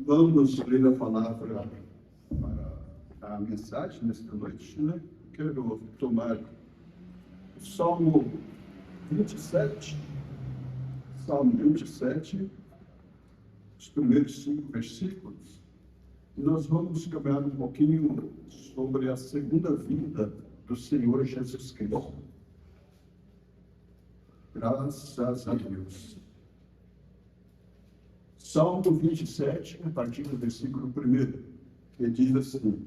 Vamos ler a palavra para a mensagem nesta noite, né? Quero tomar o Salmo 27, os primeiros 5 versículos. Nós vamos caminhar um pouquinho sobre a segunda vinda do Senhor Jesus Cristo. Graças a Deus. Salmo 27, a partir do versículo 1, que diz assim: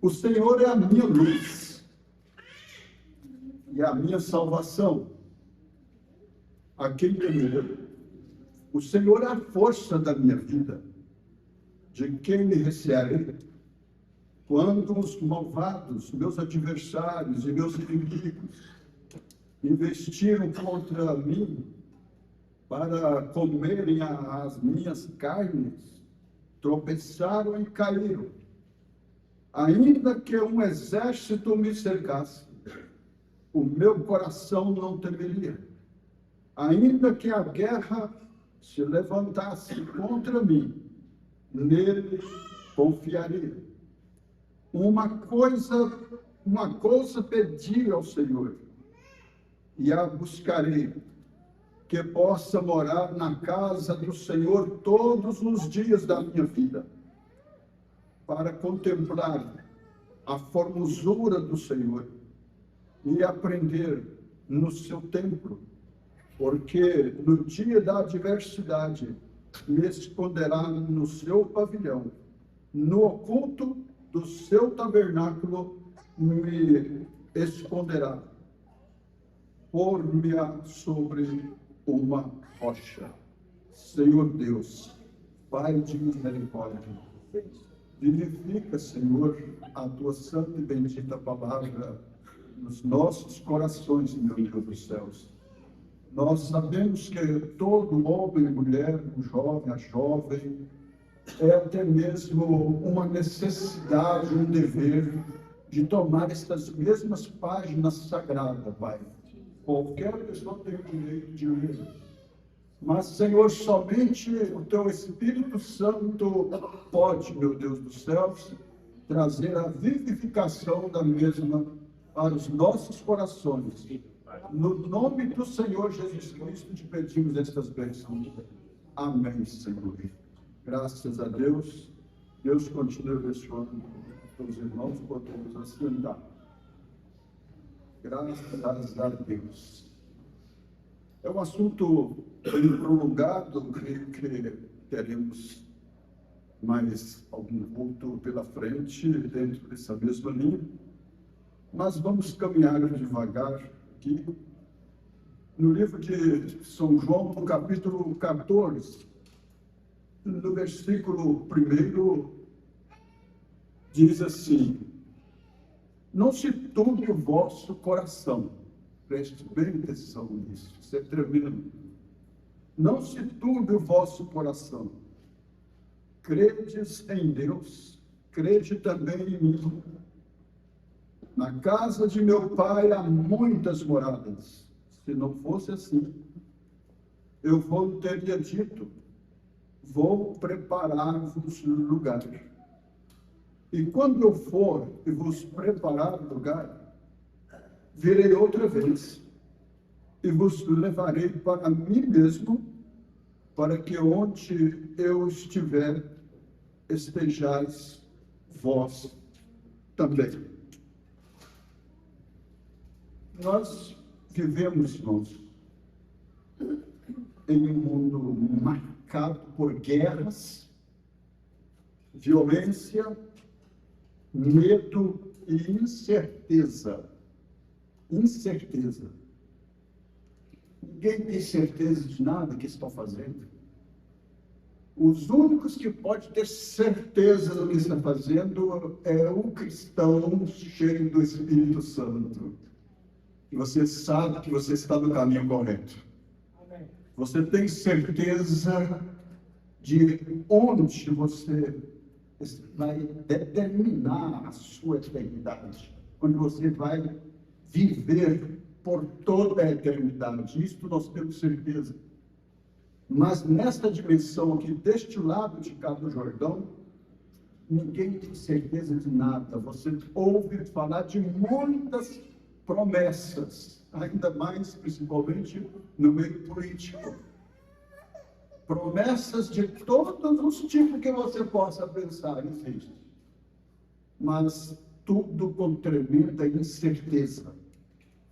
O Senhor é a minha luz e a minha salvação. A quem temer? O Senhor é a força da minha vida. De quem me recearei? Quando os malvados, meus adversários e meus inimigos, investiram contra mim para comerem as minhas carnes, tropeçaram e caíram. Ainda que um exército me cercasse, o meu coração não temeria. Ainda que a guerra se levantasse contra mim, nele confiaria. Uma coisa pedi ao Senhor, e a buscarei, que possa morar na casa do Senhor todos os dias da minha vida, para contemplar a formosura do Senhor e aprender no seu templo, porque no dia da adversidade me esconderá no seu pavilhão, no oculto do seu tabernáculo me esconderá, por-me-á sobre uma rocha. Senhor Deus, Pai de misericórdia, vivifica, Senhor, a tua santa e bendita palavra nos nossos corações, meu Deus dos céus. Nós sabemos que todo homem, mulher, o jovem, a jovem, é até mesmo uma necessidade, um dever de tomar estas mesmas páginas sagradas, Pai. Qualquer pessoa tem o direito de ler. Mas, Senhor, somente o Teu Espírito Santo pode, meu Deus dos céus, trazer a vivificação da mesma para os nossos corações. No nome do Senhor Jesus Cristo, te pedimos estas bênçãos. Amém, Senhor. Graças a Deus. Deus continue abençoando os irmãos, podemos assentar. Graças a Deus. É um assunto bem prolongado, creio que teremos mais algum culto pela frente, dentro dessa mesma linha, mas vamos caminhar devagar aqui. No livro de São João, no capítulo 14, no versículo 1, diz assim: Não se turbe o vosso coração. Preste bem atenção nisso, isso é tremendo. Não se turbe o vosso coração. Credes em Deus, crede também em mim. Na casa de meu Pai há muitas moradas. Se não fosse assim, eu vos teria dito: vou preparar-vos lugar. E quando eu for e vos preparar lugar, virei outra vez e vos levarei para mim mesmo, para que onde eu estiver, estejais vós também. Nós vivemos, irmãos, em um mundo marcado por guerras, violência, medo e incerteza. Incerteza. Ninguém tem certeza de nada que estão fazendo. Os únicos que podem ter certeza do que está fazendo é o cristão cheio do Espírito Santo. E você sabe que você está no caminho correto. Amém. Você tem certeza de onde você vai determinar a sua eternidade, onde você vai viver por toda a eternidade. Isto nós temos certeza. Mas nesta dimensão aqui, deste lado de cá do Jordão, ninguém tem certeza de nada. Você ouve falar de muitas promessas, ainda mais, principalmente, no meio político. Promessas de todos os tipos que você possa pensar, existe. Mas tudo com tremenda incerteza.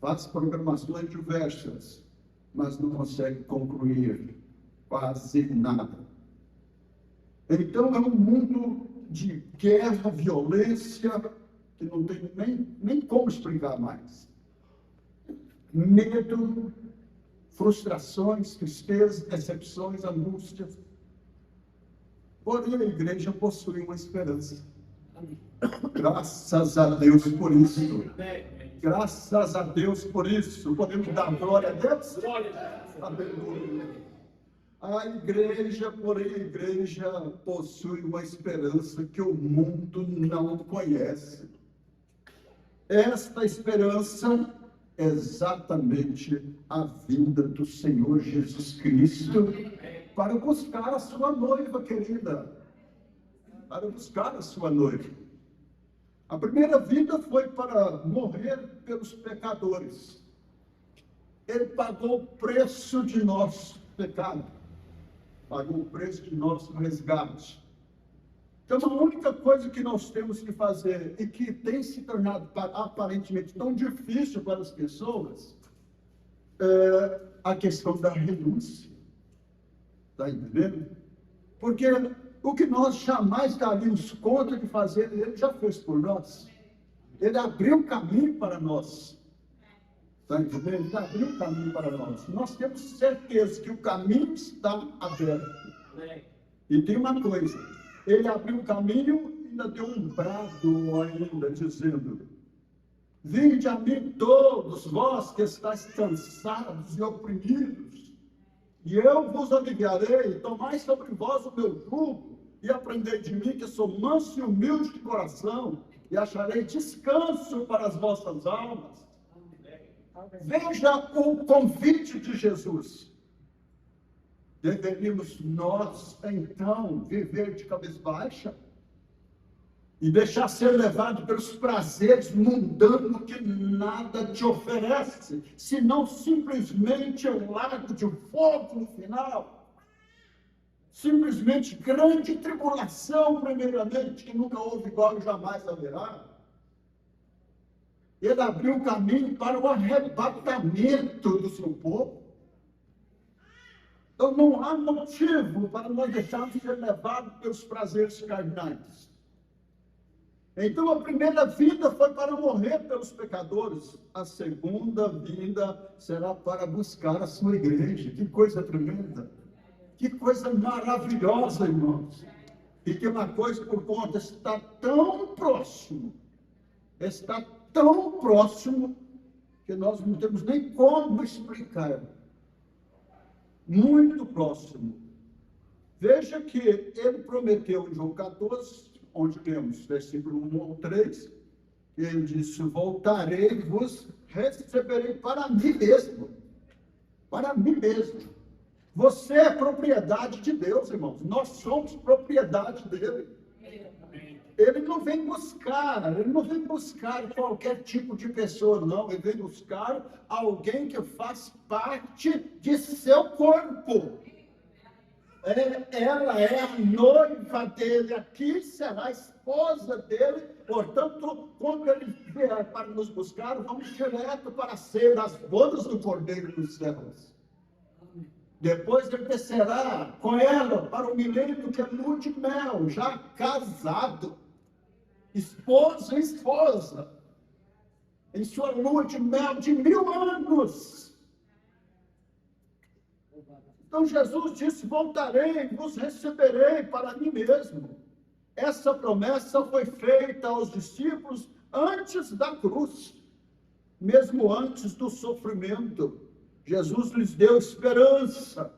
Faz programações diversas, mas não consegue concluir quase nada. Então, é um mundo de guerra, violência, que não tem nem como explicar mais. Medo, frustrações, tristezas, decepções, angústias. Porém, a igreja possui uma esperança. Graças a Deus por isso. Graças a Deus por isso. Podemos dar glória a Deus? Aleluia. A igreja, porém, a igreja possui uma esperança que o mundo não conhece. Esta esperança é exatamente a vinda do Senhor Jesus Cristo para buscar a sua noiva querida. Para buscar a sua noiva. A primeira vinda foi para morrer pelos pecadores. Ele pagou o preço de nosso pecado. Pagou o preço de nosso resgate. Então, a única coisa que nós temos que fazer, e que tem se tornado aparentemente tão difícil para as pessoas, é a questão da renúncia. Está entendendo? Porque o que nós jamais daríamos conta de fazer, ele já fez por nós. Ele abriu o caminho para nós. Está entendendo? Ele abriu o caminho para nós. Nós temos certeza que o caminho está aberto. E tem uma coisa, ele abriu o caminho e ainda deu um brado ainda, dizendo: vinde a mim todos vós que estáis cansados e oprimidos, e eu vos aliviarei. Tomai sobre vós o meu jugo e aprendei de mim, que sou manso e humilde de coração, e acharei descanso para as vossas almas. Veja o convite de Jesus. Deveríamos nós, então, viver de cabeça baixa e deixar ser levado pelos prazeres mundanos que nada te oferece, senão simplesmente o lago de fogo no final. Simplesmente grande tribulação, primeiramente, que nunca houve igual e jamais haverá. Ele abriu o caminho para o arrebatamento do seu povo. Então não há motivo para nós deixarmos ser levados pelos prazeres carnais. Então a primeira vinda foi para morrer pelos pecadores. A segunda vinda será para buscar a sua igreja. Que coisa tremenda. Que coisa maravilhosa, irmãos. E que uma coisa por conta está tão próximo. Está tão próximo que nós não temos nem como explicar. Muito próximo. Veja que ele prometeu em João 14, onde temos versículo 1 ao 3, que ele disse: voltarei e vos receberei para mim mesmo. Para mim mesmo. Você é propriedade de Deus, irmãos. Nós somos propriedade dele. Ele não vem buscar qualquer tipo de pessoa, não. Ele vem buscar alguém que faz parte de seu corpo. Ela é a noiva dele, aqui será a esposa dele. Portanto, quando ele vier para nos buscar, vamos direto para ser as bodas do Cordeiro dos céus. Depois ele descerá com ela para o milênio, que é lua de mel, já casado. Esposo e esposa, em sua lua de mel de 1000 anos. Então Jesus disse: voltarei, vos receberei para mim mesmo. Essa promessa foi feita aos discípulos antes da cruz, mesmo antes do sofrimento. Jesus lhes deu esperança.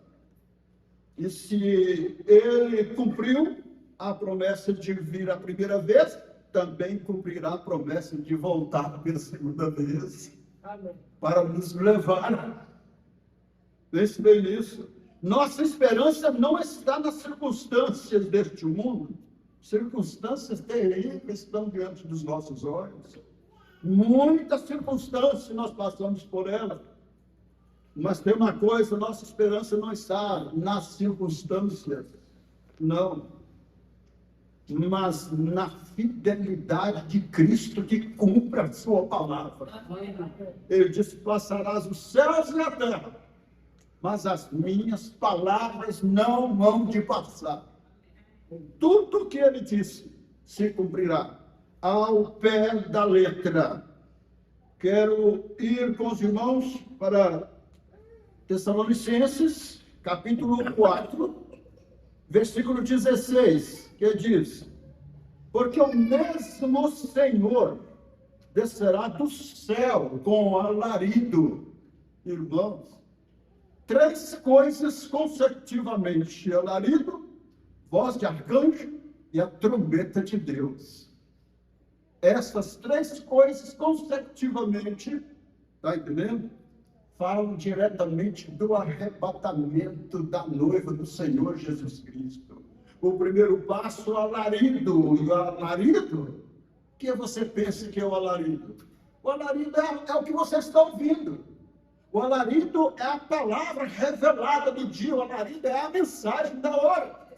E se ele cumpriu a promessa de vir a primeira vez, também cumprirá a promessa de voltar pela segunda vez. Amém. Para nos levar. Pense bem nisso. Nossa esperança não está nas circunstâncias deste mundo. Circunstâncias terríveis estão diante dos nossos olhos. Muitas circunstâncias nós passamos por elas. Mas tem uma coisa, nossa esperança não está nas circunstâncias. Não. Mas na fidelidade de Cristo que cumpre a sua palavra. Ele disse: passarás os céus e a terra, mas as minhas palavras não vão te passar. Tudo o que ele disse se cumprirá ao pé da letra. Quero ir com os irmãos para Tessalonicenses, capítulo 4, versículo 16, que diz: porque o mesmo Senhor descerá do céu com alarido. Irmãos, 3 coisas consecutivamente: alarido, voz de arcanjo e a trombeta de Deus. Essas 3 coisas consecutivamente, está entendendo? Falam diretamente do arrebatamento da noiva do Senhor Jesus Cristo. O primeiro passo, o alarido. E o alarido, o que você pensa que é o alarido? O alarido é o que você está ouvindo. O alarido é a palavra revelada do dia. O alarido é a mensagem da hora.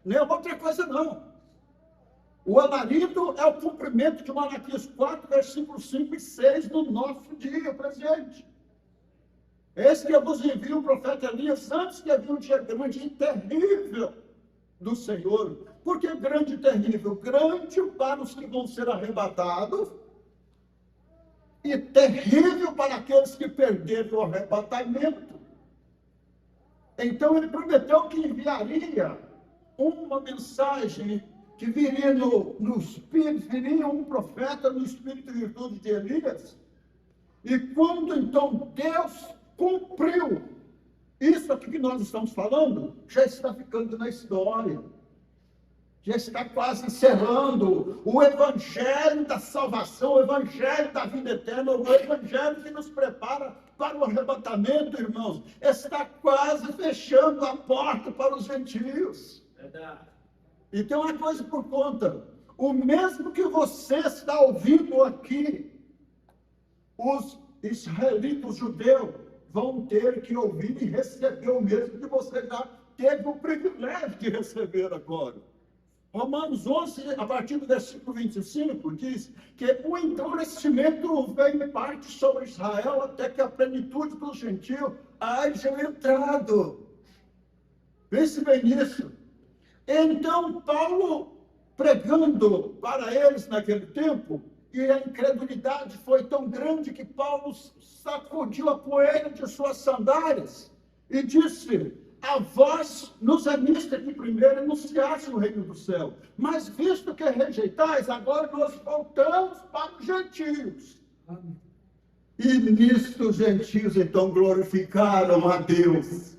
Não é outra coisa, não. O alarido é o cumprimento de Malaquias 4, versículos 5 e 6 no nosso dia presente. Eis que eu vos envio o profeta Elias antes que havia um dia grande e terrível do Senhor. Por que grande e terrível? Grande para os que vão ser arrebatados e terrível para aqueles que perderam o arrebatamento. Então ele prometeu que enviaria uma mensagem, que viria no Espírito, viria um profeta no Espírito e virtude de Elias. E quando então Deus cumpriu isso aqui que nós estamos falando, já está ficando na história. Já está quase encerrando o evangelho da salvação, o evangelho da vida eterna, o evangelho que nos prepara para o arrebatamento, irmãos. Está quase fechando a porta para os gentios. Verdade. E tem uma coisa por conta: o mesmo que você está ouvindo aqui, os israelitas, os judeus, vão ter que ouvir e receber o mesmo que você já teve o privilégio de receber agora. Romanos 11, a partir do versículo 25, diz que o endurecimento vem em parte sobre Israel até que a plenitude dos gentios haja entrado. Pense bem nisso. Então, Paulo, pregando para eles naquele tempo, e a incredulidade foi tão grande que Paulo sacudiu a poeira de suas sandálias e disse: a vós nos é misto que primeiro anunciasse o reino do céu, mas visto que rejeitais, agora nós voltamos para os gentios. Amém. E nisto os gentios então glorificaram a Deus,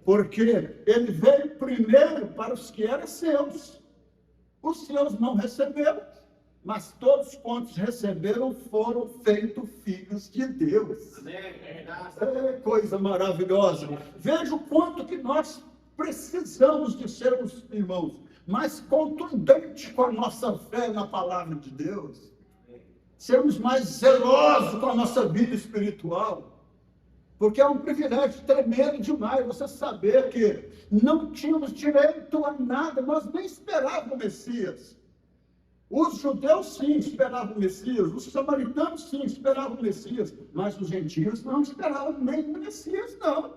porque ele veio primeiro para os que eram seus. Os seus não receberam, mas todos quantos receberam foram feitos filhos de Deus. É coisa maravilhosa. Veja o quanto que nós precisamos de sermos, irmãos, mais contundentes com a nossa fé na palavra de Deus. Sermos mais zelosos com a nossa vida espiritual. Porque é um privilégio tremendo demais você saber que não tínhamos direito a nada, nós nem esperávamos o Messias. Os judeus, sim, esperavam o Messias. Os samaritanos, sim, esperavam o Messias. Mas os gentios não esperavam nem o Messias, não.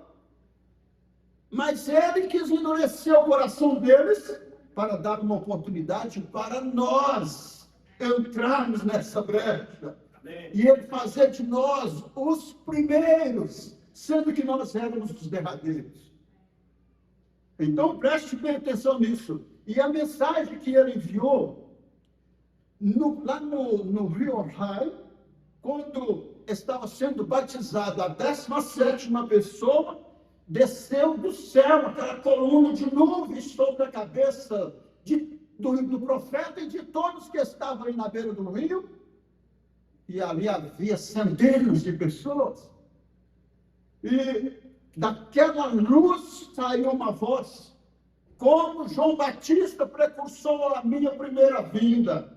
Mas ele quis endurecer o coração deles para dar uma oportunidade para nós entrarmos nessa brecha. Amém. E ele fazer de nós os primeiros, sendo que nós éramos os derradeiros. Então, preste bem atenção nisso. E a mensagem que ele enviou lá no Rio Rai, quando estava sendo batizado a 17ª pessoa, desceu do céu aquela coluna de nuvens sobre a cabeça do profeta e de todos que estavam ali na beira do rio, e ali havia centenas de pessoas, e daquela luz saiu uma voz, como João Batista precursou a minha primeira vinda,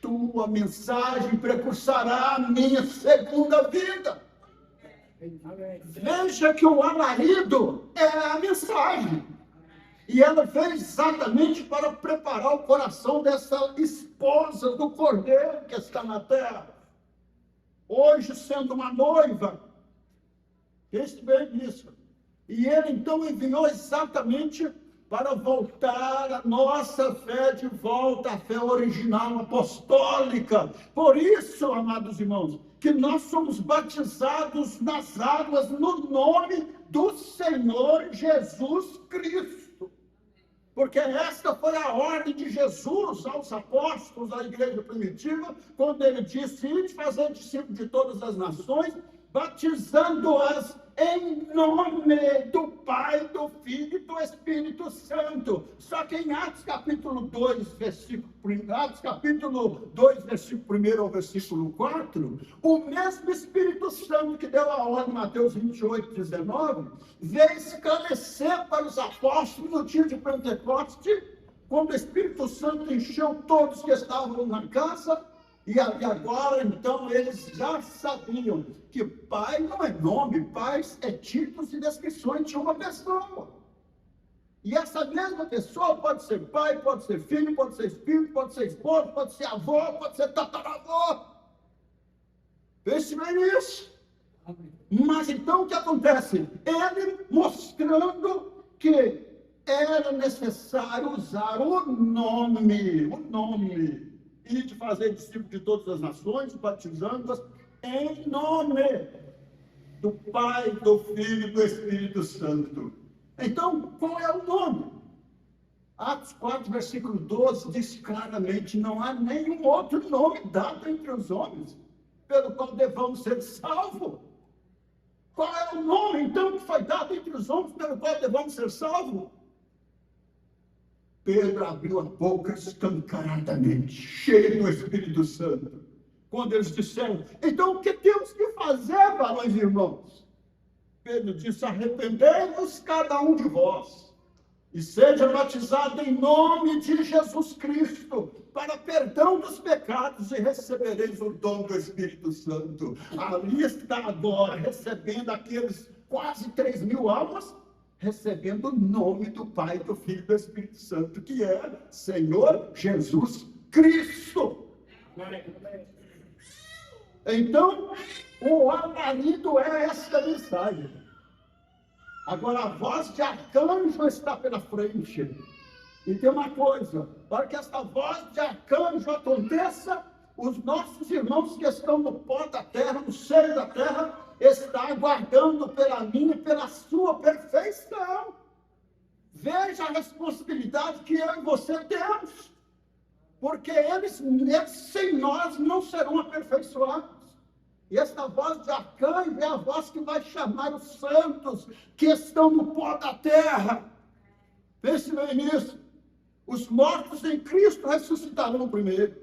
tua mensagem precursará a minha segunda vinda. Veja que o alarido é a mensagem. E ela veio exatamente para preparar o coração dessa esposa do Cordeiro que está na terra. Hoje, sendo uma noiva, pense bem nisso. E ele então enviou exatamente para voltar a nossa fé de volta à fé original apostólica. Por isso, amados irmãos, que nós somos batizados nas águas no nome do Senhor Jesus Cristo. Porque esta foi a ordem de Jesus aos apóstolos da igreja primitiva, quando ele disse: ide fazer discípulos de todas as nações, batizando-as em nome do Pai, do Filho e do Espírito Santo. Só que em Atos capítulo 2, versículo 1 ao versículo 4, o mesmo Espírito Santo que deu a ordem, Mateus 28, 19, veio esclarecer para os apóstolos no dia de Pentecoste, quando o Espírito Santo encheu todos que estavam na casa. E agora, então, eles já sabiam que pai não é nome, pai é títulos e descrições de uma pessoa. E essa mesma pessoa pode ser pai, pode ser filho, pode ser espírito, pode ser esposo, pode ser avô, pode ser tataravô. Pense bem nisso. Mas então o que acontece? Ele mostrando que era necessário usar o nome. E de fazer discípulos de todas as nações, batizando-as em nome do Pai, do Filho e do Espírito Santo. Então, qual é o nome? Atos 4, versículo 12, diz claramente: não há nenhum outro nome dado entre os homens, pelo qual devamos ser salvos. Qual é o nome, então, que foi dado entre os homens, pelo qual devamos ser salvos? Pedro abriu a boca escancaradamente, cheio do Espírito Santo, quando eles disseram: então o que temos que fazer, varões e irmãos? Pedro disse: arrependei-vos cada um de vós, e seja batizado em nome de Jesus Cristo, para perdão dos pecados, e recebereis o dom do Espírito Santo. Ali está agora, recebendo aqueles quase 3.000 almas, recebendo o nome do Pai, do Filho e do Espírito Santo, que é Senhor Jesus Cristo. Então, o alarido é esta mensagem. Agora, a voz de arcanjo está pela frente. E tem uma coisa: para que esta voz de arcanjo aconteça, os nossos irmãos que estão no pó da terra, no seio da terra, está aguardando pela minha e pela sua perfeição. Veja a responsabilidade que eu e você temos, porque eles sem nós não serão aperfeiçoados. E esta voz de arcanjo é a voz que vai chamar os santos que estão no pó da terra. Pense bem nisso. Os mortos em Cristo ressuscitarão primeiro,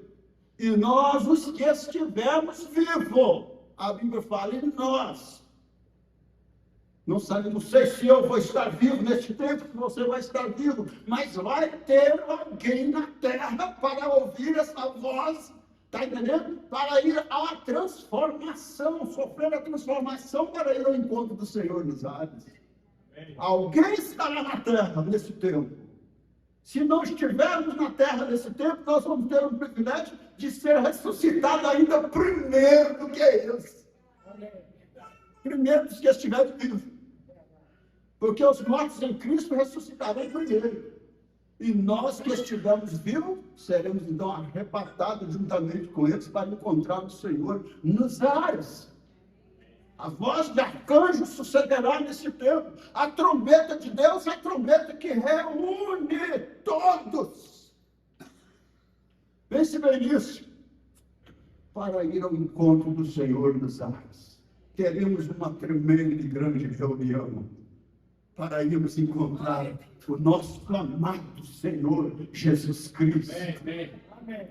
e nós, os que estivermos vivos, a Bíblia fala em nós. Não sei se eu vou estar vivo neste tempo, que você vai estar vivo, mas vai ter alguém na terra para ouvir essa voz, está entendendo? Para ir à transformação, sofrer a transformação para ir ao encontro do Senhor nos ares. Alguém estará na terra nesse tempo. Se não estivermos na terra nesse tempo, nós vamos ter o privilégio de ser ressuscitado ainda primeiro do que eles. Primeiro dos que estiverem vivos. Porque os mortos em Cristo ressuscitarão primeiro. E nós que estivermos vivos, seremos então arrebatados juntamente com eles para encontrar o Senhor nos ares. A voz de arcanjo sucederá nesse tempo. A trombeta de Deus é a trombeta que reúne todos. Pense bem nisso. Para ir ao encontro do Senhor nos ares, teremos uma tremenda e grande reunião para irmos encontrar o nosso amado Senhor Jesus Cristo. Amém.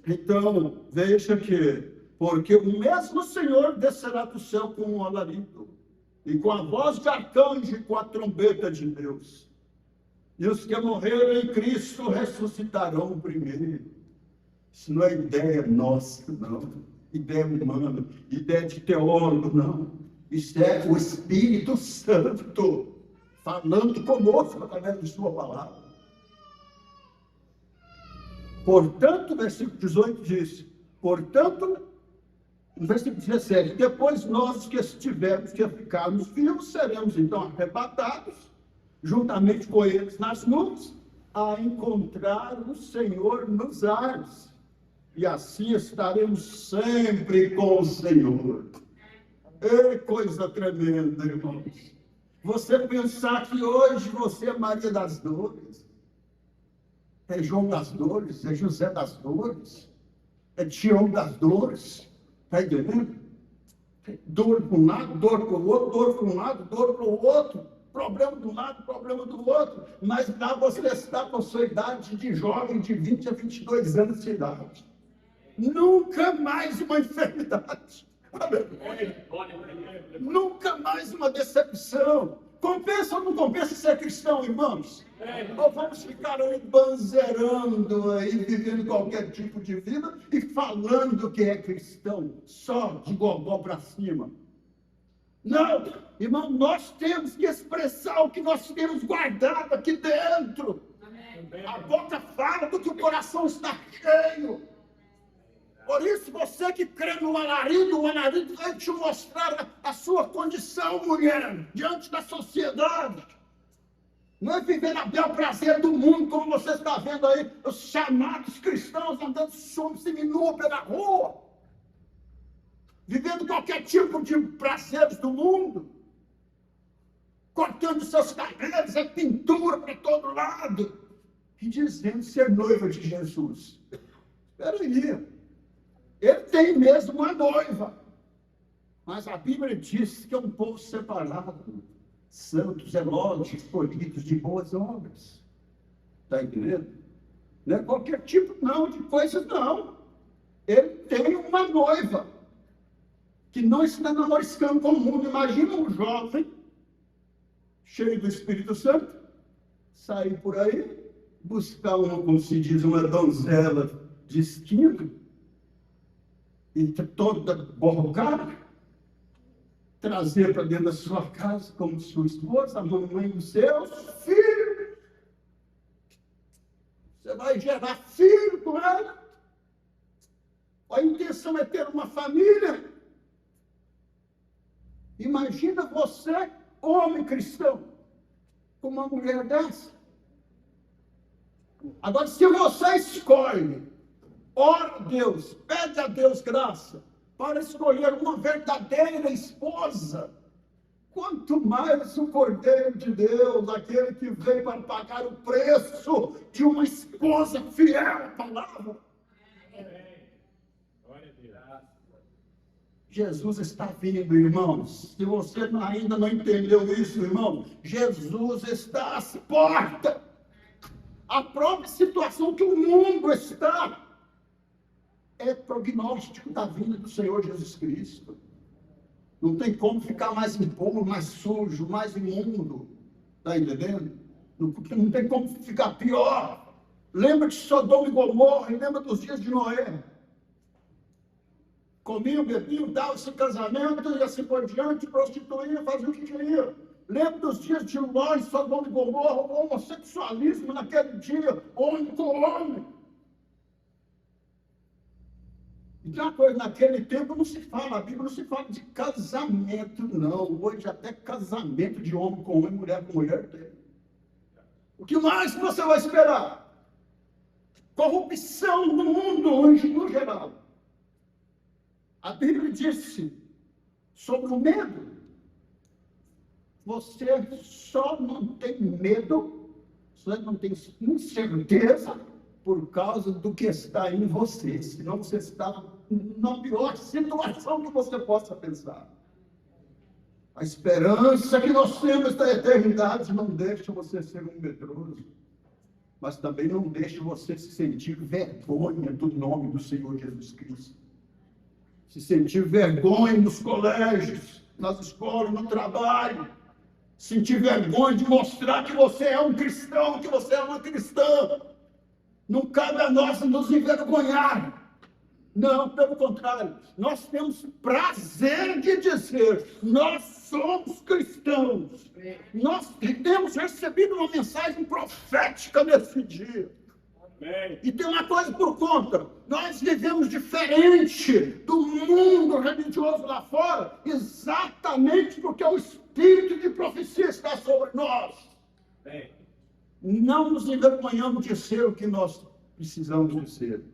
Então, veja que, porque o mesmo Senhor descerá do céu com um alarido, e com a voz de arcanjo e com a trombeta de Deus. E os que morreram em Cristo ressuscitarão primeiro. Isso não é ideia nossa, não. Ideia humana, ideia de teólogo, não. Isso é o Espírito Santo falando conosco através de sua palavra. Portanto, versículo 18 diz, portanto, no versículo 17, depois nós que estivermos, que ficarmos vivos, seremos então arrebatados, juntamente com eles nas nuvens, a encontrar o Senhor nos ares. E assim estaremos sempre com o Senhor. É coisa tremenda, irmãos. Você pensar que hoje você é Maria das Dores, é João das Dores, é José das Dores, é Tião das Dores, está entendendo? Dor para um lado, dor para o outro, dor para um lado, dor para o outro, problema de um lado, problema do outro, mas lá você está com a sua idade de jovem, de 20 a 22 anos de idade. Nunca mais uma enfermidade. Nunca mais uma decepção. Compensa ou não compensa ser cristão, irmãos? Ou vamos ficar aí banzerando aí, vivendo qualquer tipo de vida e falando que é cristão, só de gogó para cima? Não, irmão, nós temos que expressar o que nós temos guardado aqui dentro. A boca fala do que o coração está cheio. Por isso, você que crê no alarido, o alarido vai te mostrar a sua condição, mulher, diante da sociedade. Não é viver a bel prazer do mundo, como você está vendo aí, os chamados cristãos andando seminu pela rua, vivendo qualquer tipo de prazeres do mundo, cortando seus cabelos, é pintura para todo lado, e dizendo ser noiva de Jesus. Espera aí. Ele tem mesmo uma noiva, mas a Bíblia diz que é um povo separado, santos, zelosos, escolhidos de boas obras. Está entendendo? Não é qualquer tipo, não, de coisas, não. Ele tem uma noiva, que não está namoriscando com o mundo. Imagina um jovem, cheio do Espírito Santo, sair por aí, buscar como se diz, uma donzela de esquina, e toda borrocada, trazer para dentro da sua casa como sua esposa, a mamãe dos seus filhos. Você vai gerar filho com ela. A intenção é ter uma família. Imagina você, homem cristão, com uma mulher dessa. Agora, se você escolhe, ora a Deus, pede a Deus graça para escolher uma verdadeira esposa, quanto mais o Cordeiro de Deus, aquele que veio para pagar o preço de uma esposa fiel à palavra. Jesus está vindo, irmãos. Se você ainda não entendeu isso, irmão, Jesus está às portas. A própria situação que o mundo está é prognóstico da vinda do Senhor Jesus Cristo. Não tem como ficar mais impuro, mais sujo, mais imundo. Está entendendo? Não tem como ficar pior. Lembra de Sodoma e Gomorra, e lembra dos dias de Noé. Comiam, bebiam, davam-se casamento e assim por diante, prostituíam, faziam o que queriam. Lembra dos dias de Ló, Sodoma e Gomorra, o homossexualismo naquele dia, homem com homem. Então, naquele tempo não se fala, a Bíblia não se fala de casamento, não. Hoje até casamento de homem com homem, mulher com mulher tem. O que mais você vai esperar? Corrupção no mundo hoje, no geral. A Bíblia disse sobre o medo. Você só não tem medo, você não tem incerteza por causa do que está em você. Senão você está na pior situação que você possa pensar. A esperança que nós temos da eternidade não deixa você ser um medroso, mas também não deixa você se sentir vergonha do nome do Senhor Jesus Cristo. Se sentir vergonha nos colégios, nas escolas, no trabalho, sentir vergonha de mostrar que você é um cristão, que você é uma cristã. Não cabe a nós nos envergonhar. Não, pelo contrário, nós temos prazer de dizer, nós somos cristãos. Nós temos recebido uma mensagem profética nesse dia. Amém. E tem uma coisa por conta, nós vivemos diferente do mundo religioso lá fora, exatamente porque o espírito de profecia está sobre nós. Amém. Não nos envergonhamos de ser o que nós precisamos de ser.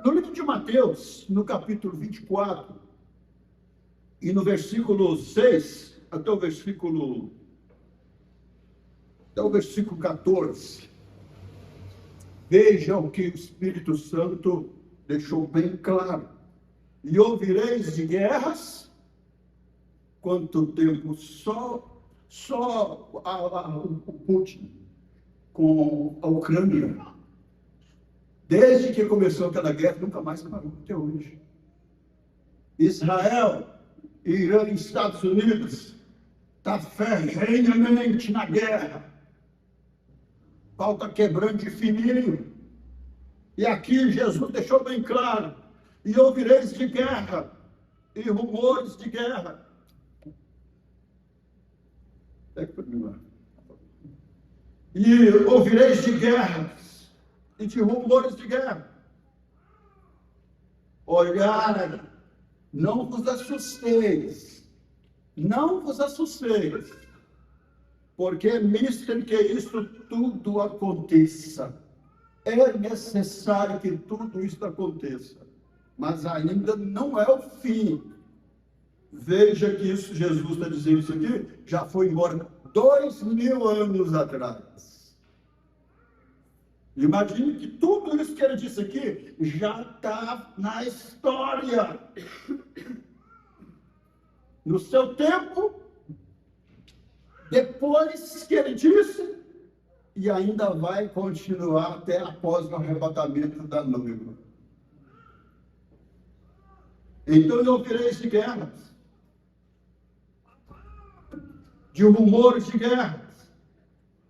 No livro de Mateus, no capítulo 24, e no versículo 6, até o versículo 14, vejam que o Espírito Santo deixou bem claro. E ouvireis de guerras, quanto tempo só o Putin com a Ucrânia. Desde que começou aquela guerra, nunca mais parou, até hoje. Israel, Irã e Estados Unidos está ferrenhamente na guerra. Pau está quebrando de fininho. E aqui Jesus deixou bem claro, e ouvireis de guerra, e rumores de guerra. E ouvireis de guerras, e de rumores de guerra. Olhai, não vos assusteis, porque é mister que isto tudo aconteça. É necessário que tudo isso aconteça, mas ainda não é o fim. Veja que isso, Jesus está dizendo isso aqui, já foi embora 2000 anos atrás. Imagine que tudo isso que ele disse aqui já está na história. No seu tempo, depois que ele disse, e ainda vai continuar até após o arrebatamento da noiva. Então eu ouvireis de guerras, de rumores de guerras.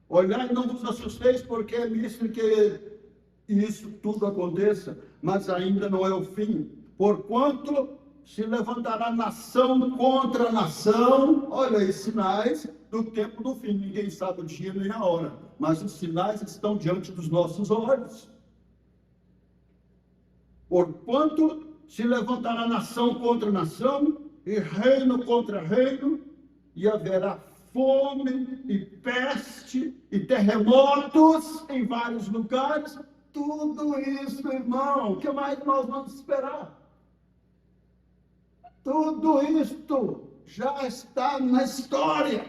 Olhai, não vos assusteis, porque é mister que isso tudo aconteça, mas ainda não é o fim. Porquanto se levantará nação contra nação, olha aí, sinais do tempo do fim. Ninguém sabe o dia nem a hora, mas os sinais estão diante dos nossos olhos. Porquanto se levantará nação contra nação, e reino contra reino, e haverá fome e peste e terremotos em vários lugares. Tudo isso, irmão, o que mais nós vamos esperar? Tudo isto já está na história.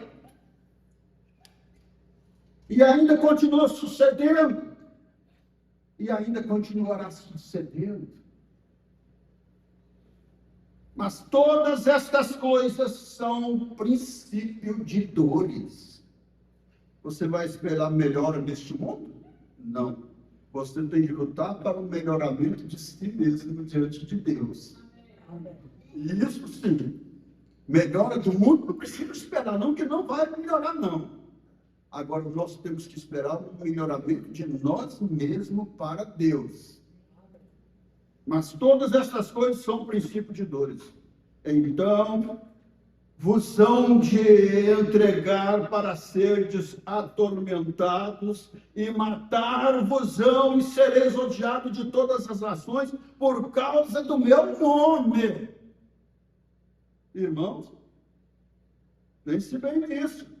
E ainda continua sucedendo. E ainda continuará sucedendo. Mas todas estas coisas são um princípio de dores. Você vai esperar melhora neste mundo? Não. Você tem que lutar para o melhoramento de si mesmo diante de Deus. Isso sim. Melhora do mundo, não precisa esperar não, que não vai melhorar não. Agora nós temos que esperar o melhoramento de nós mesmos para Deus. Mas todas essas coisas são um princípio de dores. Então, vos hão de entregar para serdes atormentados, e matar-vos-ão, e sereis odiados de todas as nações, por causa do meu nome. Irmãos, pense bem nisso.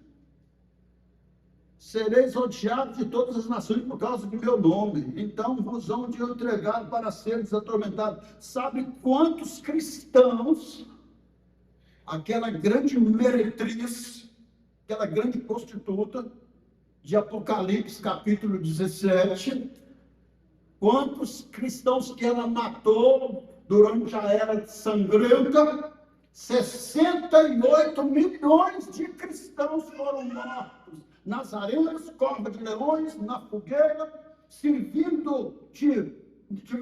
Sereis odiados de todas as nações por causa do meu nome. Então vos hão de entregar para seres atormentados. Sabe quantos cristãos, aquela grande meretriz, aquela grande prostituta de Apocalipse capítulo 17, quantos cristãos que ela matou durante a era sangrenta? 68 milhões de cristãos foram mortos nas arenas, cova de leões, na fogueira, servindo de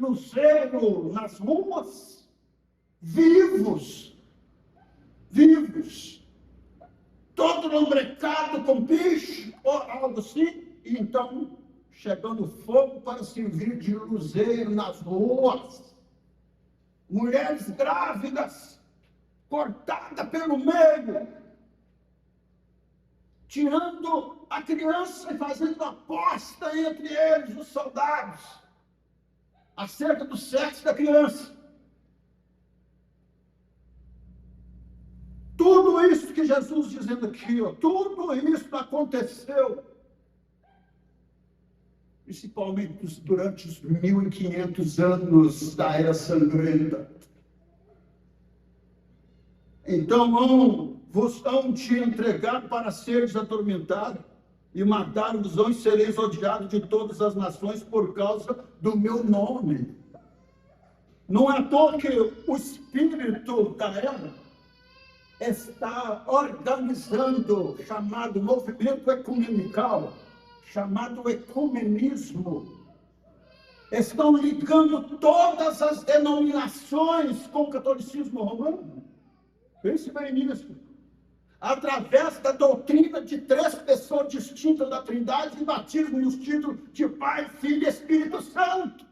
luzeiro nas ruas, vivos. vivos, todo lambrecado com bicho, ou algo assim, e então chegando fogo para servir de luzeiro nas ruas. Mulheres grávidas, cortada pelo meio, tirando a criança e fazendo aposta entre eles, os soldados, acerca do sexo da criança. Tudo isso que Jesus dizendo aqui, tudo isso aconteceu, principalmente durante os 1500 anos da Era Sangrenta. Então, vos hão te entregado para seres atormentados, e mataram-vos e sereis odiados de todas as nações por causa do meu nome. Não é à toa que o espírito da era está organizando, chamado movimento ecumenical, chamado ecumenismo. Estão ligando todas as denominações com o catolicismo romano. Pense bem nisso. Através da doutrina de 3 pessoas distintas da Trindade e batismo nos títulos de Pai, Filho e Espírito Santo.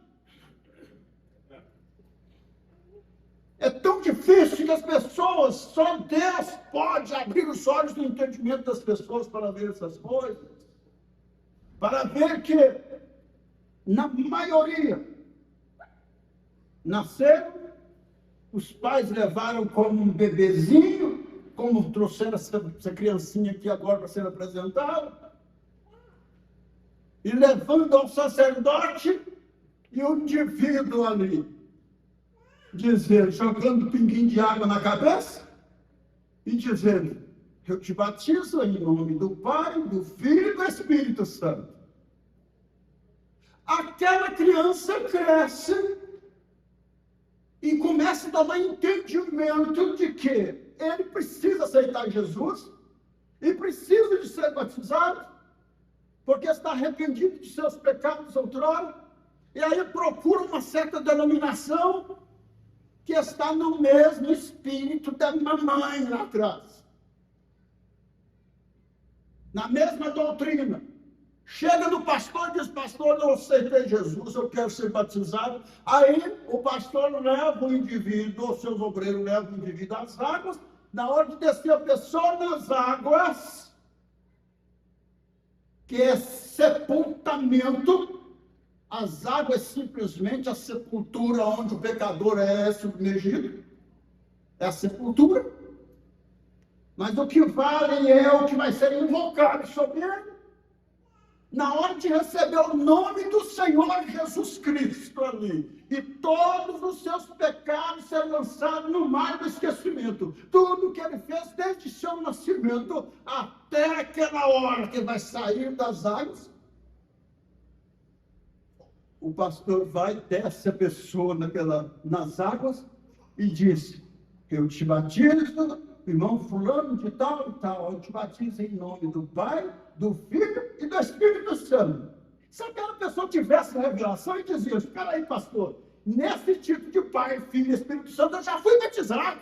É tão difícil que as pessoas, só Deus pode abrir os olhos do entendimento das pessoas para ver essas coisas. Para ver que, na maioria, nasceram, os pais levaram como um bebezinho, como trouxeram essa criancinha aqui agora para ser apresentada, e levando ao sacerdote e o indivíduo ali, dizendo, jogando pinguinho de água na cabeça, e dizendo, eu te batizo em nome do Pai, do Filho e do Espírito Santo. Aquela criança cresce e começa a tomar entendimento de que ele precisa aceitar Jesus e precisa de ser batizado, porque está arrependido de seus pecados outrora, e aí procura uma certa denominação que está no mesmo espírito da mamãe lá atrás, na mesma doutrina. Chega no pastor e diz, pastor, eu aceitei Jesus, eu quero ser batizado. Aí o pastor leva o indivíduo, os seus obreiros levam o indivíduo às águas. Na hora de descer a pessoa nas águas, que é sepultamento, as águas simplesmente a sepultura onde o pecador é submergido, é a sepultura. Mas o que vale é o que vai ser invocado sobre ele, na hora de receber o nome do Senhor Jesus Cristo ali, e todos os seus pecados serão lançados no mar do esquecimento. Tudo que ele fez desde seu nascimento até aquela hora que vai sair das águas, o pastor vai, desce a pessoa nas águas e diz, eu te batizo, irmão fulano de tal e tal, eu te batizo em nome do Pai, do Filho e do Espírito Santo. Se aquela pessoa tivesse revelação e dizia, espera aí, pastor, nesse tipo de Pai, Filho e Espírito Santo eu já fui batizado.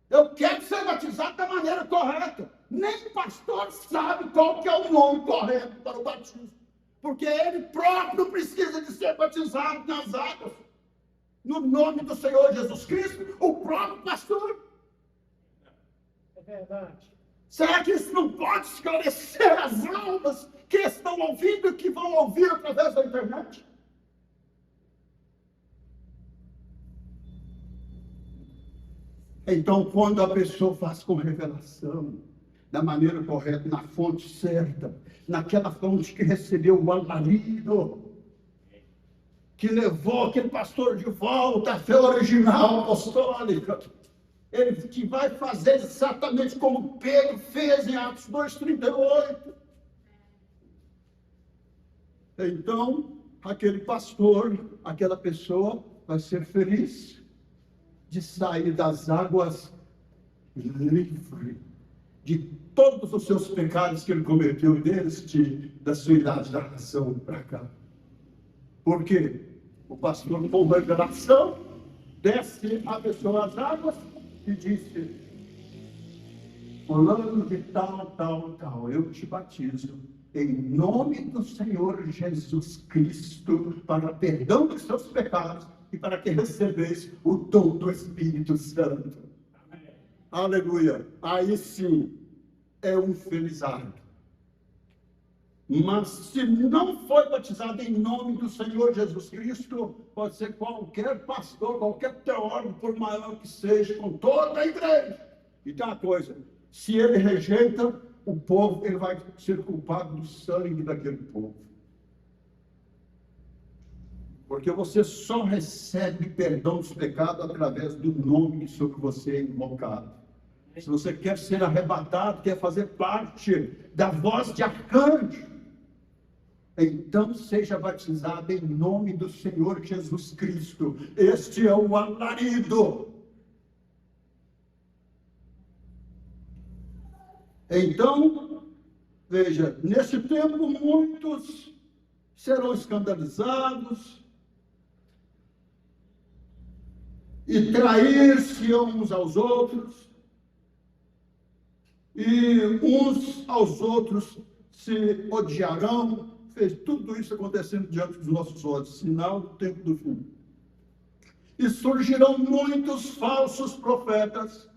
Eu quero ser batizado da maneira correta. Nem o pastor sabe qual que é o nome correto para o batismo, porque ele próprio precisa de ser batizado nas águas, no nome do Senhor Jesus Cristo, o próprio pastor. É verdade. Será que isso não pode esclarecer as almas que estão ouvindo e que vão ouvir através da internet? Então, quando a pessoa faz com revelação, da maneira correta, na fonte certa, naquela fonte que recebeu o alarido, que levou aquele pastor de volta à fé original apostólica, ele que vai fazer exatamente como Pedro fez em Atos 2:38. Então, aquele pastor, aquela pessoa vai ser feliz de sair das águas livre de todos os seus pecados que ele cometeu da sua idade da nação para cá. Por quê? O pastor, com revelação, desce a pessoa às águas e disse: fulano de tal, eu te batizo em nome do Senhor Jesus Cristo para perdão dos seus pecados e para que recebeis o dom do Espírito Santo. Amém. Aleluia. Aí sim é um felizardo. Mas se não foi batizado em nome do Senhor Jesus Cristo, pode ser qualquer pastor, qualquer teólogo, por maior que seja, com toda a igreja. E tem uma coisa: se ele rejeita o povo, ele vai ser culpado do sangue daquele povo. Porque você só recebe perdão dos pecados através do nome sobre você é invocado. Se você quer ser arrebatado, quer fazer parte da voz de arcanjo, então seja batizado em nome do Senhor Jesus Cristo. Este é o alarido. Então, veja, nesse tempo muitos serão escandalizados e trair-se uns aos outros, e uns aos outros se odiarão. Fez tudo isso acontecendo diante dos nossos olhos, sinal do tempo do fim. E surgirão muitos falsos profetas.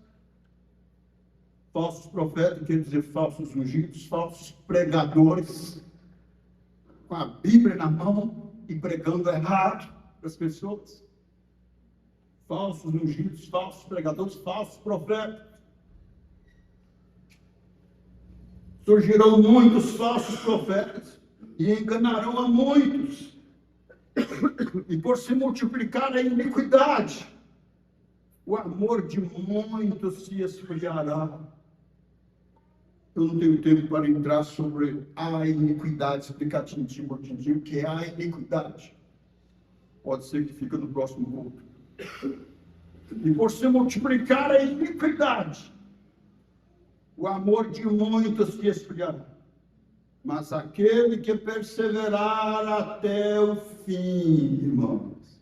Falsos profetas quer dizer falsos ungidos, falsos pregadores, com a Bíblia na mão e pregando errado para as pessoas. Falsos ungidos, falsos pregadores, falsos profetas. Surgirão muitos falsos profetas e enganarão a muitos. E por se multiplicar a iniquidade, o amor de muitos se esfriará. Eu não tenho tempo para entrar sobre a iniquidade, explicar tintim por tintim, o que é a iniquidade. Pode ser que fique no próximo culto. E por se multiplicar a iniquidade, o amor de muitos se esfriará. Mas aquele que perseverar até o fim, irmãos,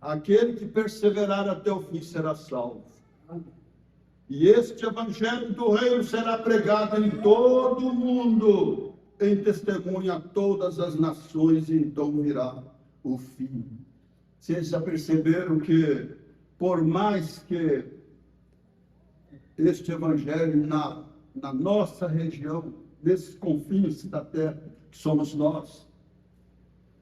aquele que perseverar até o fim será salvo. E este evangelho do reino será pregado em todo o mundo, em testemunho a todas as nações, e então virá o fim. Vocês já perceberam que, por mais que este evangelho na nossa região, nesses confins da terra, que somos nós,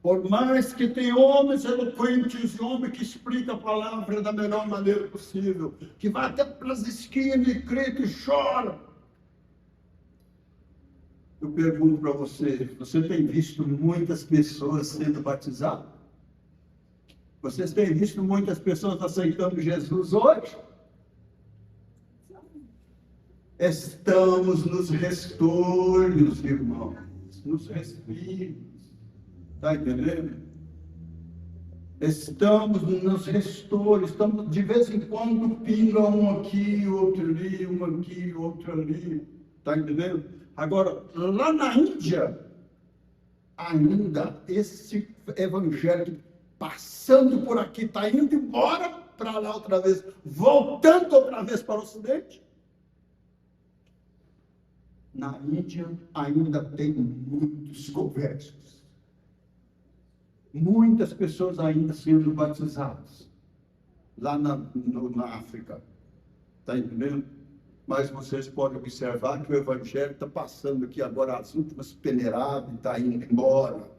por mais que tenha homens eloquentes e homens que explicam a palavra da melhor maneira possível, que vai até para as esquinas e grita e chora, eu pergunto para você, você tem visto muitas pessoas sendo batizadas? Vocês têm visto muitas pessoas aceitando Jesus hoje? Estamos nos restolhos, irmãos, nos respiros. Está entendendo? Estamos nos restolhos, estamos, de vez em quando pinga um aqui, outro ali, um aqui, outro ali. Está entendendo? Agora, lá na Índia, ainda esse evangelho passando por aqui, está indo embora para lá outra vez, voltando outra vez para o Ocidente. Na Índia ainda tem muitos conversos. Muitas pessoas ainda sendo batizadas. Lá na África. Está entendendo? Mas vocês podem observar que o evangelho está passando aqui agora as últimas peneiradas e está indo embora.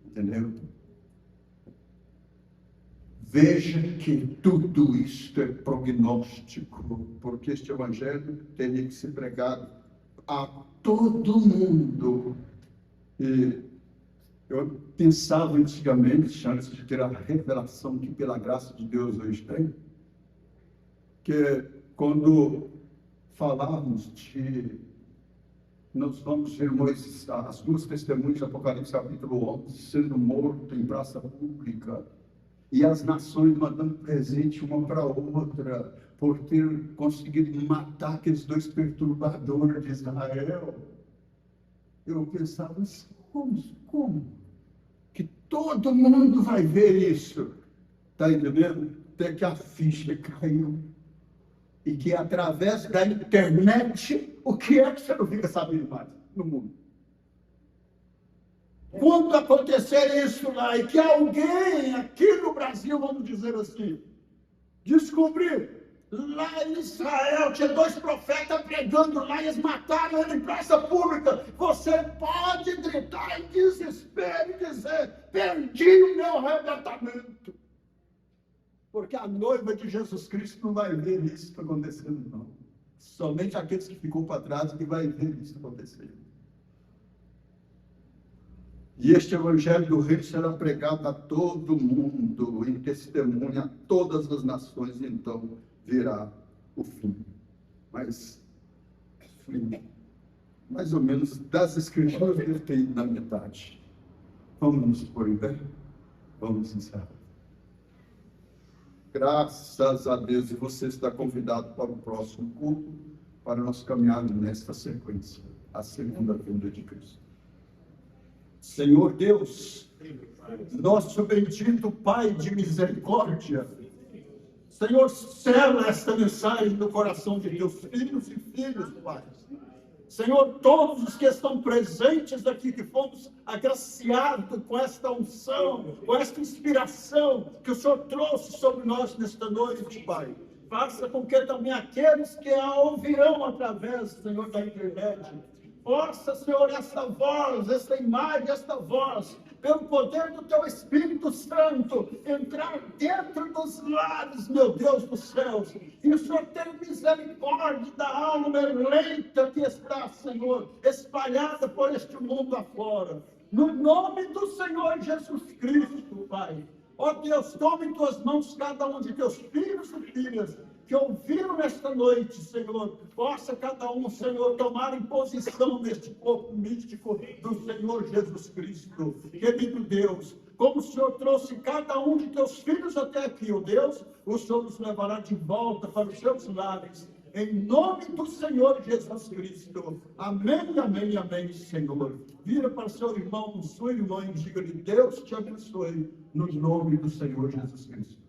Entendeu? Veja que tudo isto é prognóstico, porque este evangelho teria que ser pregado a todo mundo. E eu pensava antigamente, antes de ter a revelação que pela graça de Deus hoje tem, que quando falávamos de, nós vamos ver Moisés, as duas testemunhas de Apocalipse capítulo 11, sendo morto em praça pública, e as nações mandando presente uma para a outra, por ter conseguido matar aqueles dois perturbadores de Israel. Eu pensava, como? Que todo mundo vai ver isso. Está entendendo? Até que a ficha caiu. E que através da internet, o que é que você não fica sabendo mais no mundo? Quando acontecer isso lá e que alguém aqui no Brasil, vamos dizer assim, descobrir, lá em Israel tinha 2 profetas pregando lá e eles mataram ele em praça pública, você pode gritar em desespero e dizer, perdi o meu arrebatamento. Porque a noiva de Jesus Cristo não vai ver isso acontecendo, não. Somente aqueles que ficam para trás que vai ver isso acontecendo. E este evangelho do reino será pregado a todo mundo, em testemunha a todas as nações, e então virá o fim. Mas, fim, mais ou menos, das escrituras deve ter ido na metade. Vamos nos pôr em pé? Vamos encerrar. Graças a Deus, e você está convidado para o próximo culto, para nós caminharmos nesta sequência, a segunda vinda de Cristo. Senhor Deus, nosso bendito Pai de misericórdia, Senhor, sela esta mensagem no coração de teus filhos e filhas, Pai. Senhor, todos os que estão presentes aqui, que fomos agraciados com esta unção, com esta inspiração que o Senhor trouxe sobre nós nesta noite, Pai. Faça com que também aqueles que a ouvirão através, Senhor, da internet, possa, Senhor, esta voz, esta imagem, esta voz, pelo poder do Teu Espírito Santo, entrar dentro dos lares, meu Deus dos céus, e o Senhor ter misericórdia da alma eleita que está, Senhor, espalhada por este mundo afora. No nome do Senhor Jesus Cristo, Pai. Ó Deus, tome em Tuas mãos cada um de Teus filhos e filhas, que ouviram nesta noite, Senhor, possa cada um, Senhor, tomar em posição neste corpo místico do Senhor Jesus Cristo. Querido Deus, como o Senhor trouxe cada um de Teus filhos até aqui, ó Deus, o Senhor nos levará de volta para os seus lares, em nome do Senhor Jesus Cristo. Amém, amém, amém, Senhor. Vira para seu irmão, sua irmã, e diga-lhe, Deus te abençoe, no nome do Senhor Jesus Cristo.